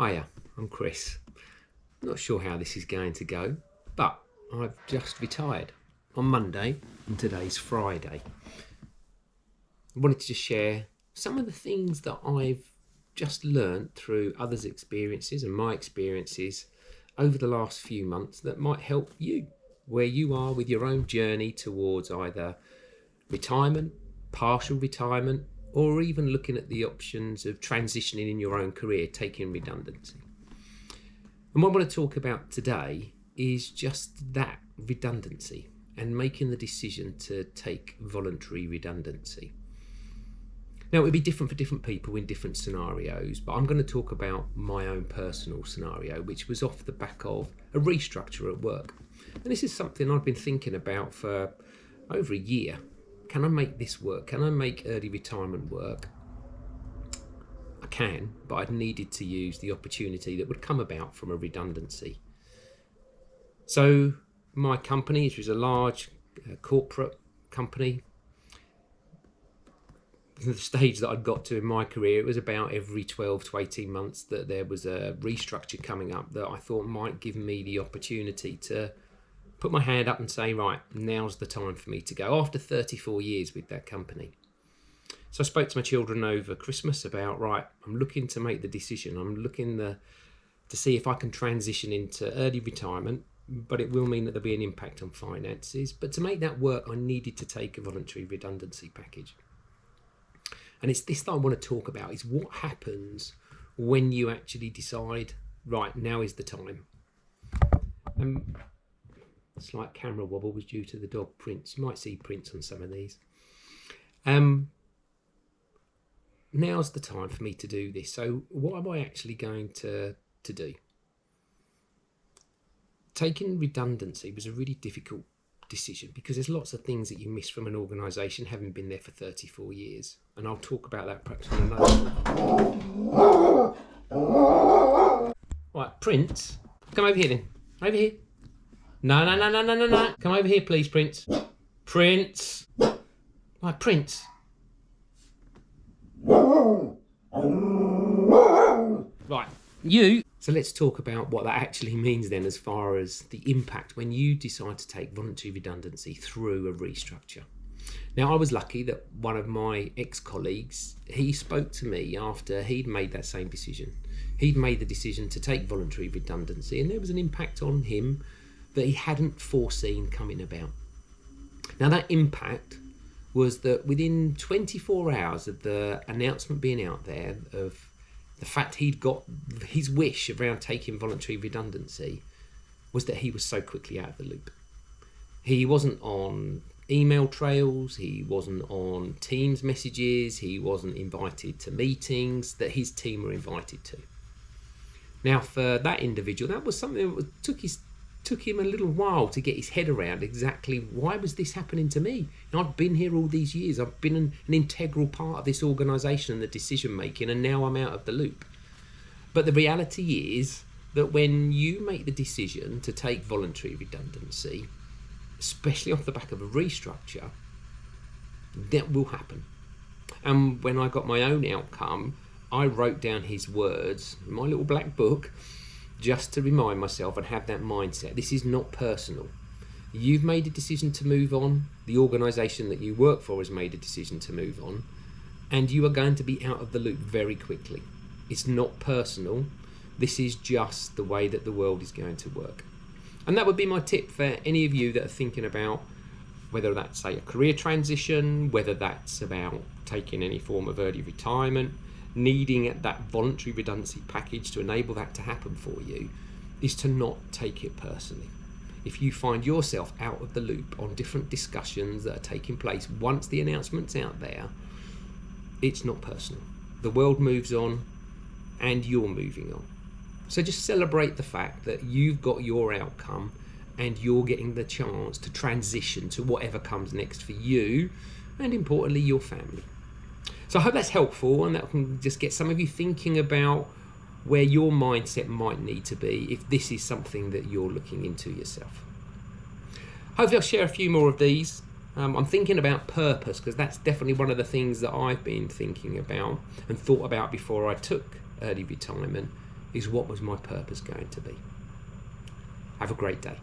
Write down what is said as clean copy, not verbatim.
Hiya, I'm Chris. Not sure how this is going to go, but I've just retired on Monday and today's Friday. I wanted to just share some of the things that I've just learnt through others' experiences and my experiences over the last few months that might help you where you are with your own journey towards either retirement, partial retirement, or even looking at the options of transitioning in your own career, taking redundancy. And what I want to talk about today is just that, redundancy, and making the decision to take voluntary redundancy. Now, it would be different for different people in different scenarios, but I'm going to talk about my own personal scenario, which was off the back of a restructure at work. And this is something I've been thinking about for over a year. Can I make this work? Can I make early retirement work? I can, but I'd needed to use the opportunity that would come about from a redundancy. So my company, which was a large corporate company, the stage that I'd got to in my career, it was about every 12 to 18 months that there was a restructure coming up that I thought might give me the opportunity to put my hand up and say, right, now's the time for me to go, after 34 years with that company. So I spoke to my children over Christmas about, right, I'm looking to make the decision. I'm looking to see if I can transition into early retirement, but it will mean that there'll be an impact on finances. But to make that work, I needed to take a voluntary redundancy package. And it's this that I want to talk about, is what happens when you actually decide, right, now is the time. Slight camera wobble was due to the dog Prince. You might see Prince on some of these. Now's the time for me to do this. So what am I actually going to do? Taking redundancy was a really difficult decision because there's lots of things that you miss from an organisation having been there for 34 years. And I'll talk about that perhaps on another. Right, Prince, come over here then. Over here. No. Come over here, please, Prince. Prince. Right, Prince. Right, you. So let's talk about what that actually means then as far as the impact when you decide to take voluntary redundancy through a restructure. Now, I was lucky that one of my ex-colleagues, he spoke to me after he'd made that same decision. He'd made the decision to take voluntary redundancy, and there was an impact on him that he hadn't foreseen coming about. Now, that impact was that within 24 hours of the announcement being out there of the fact he'd got his wish around taking voluntary redundancy, was that he was so quickly out of the loop. He wasn't on email trails, he wasn't on Teams messages, he wasn't invited to meetings that his team were invited to. Now, for that individual, that was something that took him a little while to get his head around exactly why was this happening to me. And I've been here all these years. I've been an integral part of this organisation and the decision making, and now I'm out of the loop. But the reality is that when you make the decision to take voluntary redundancy, especially off the back of a restructure, that will happen. And when I got my own outcome, I wrote down his words in my little black book, just to remind myself and have that mindset. This is not personal. You've made a decision to move on. The organisation that you work for has made a decision to move on. And you are going to be out of the loop very quickly. It's not personal. This is just the way that the world is going to work. And that would be my tip for any of you that are thinking about whether that's, say, a career transition, whether that's about taking any form of early retirement, needing that voluntary redundancy package to enable that to happen for you, is to not take it personally. If you find yourself out of the loop on different discussions that are taking place once the announcement's out there, it's not personal. The world moves on and you're moving on. So just celebrate the fact that you've got your outcome and you're getting the chance to transition to whatever comes next for you and, importantly, your family. So I hope that's helpful and that can just get some of you thinking about where your mindset might need to be if this is something that you're looking into yourself. Hopefully I'll share a few more of these. I'm thinking about purpose because that's definitely one of the things that I've been thinking about and thought about before I took early retirement, is what was my purpose going to be? Have a great day.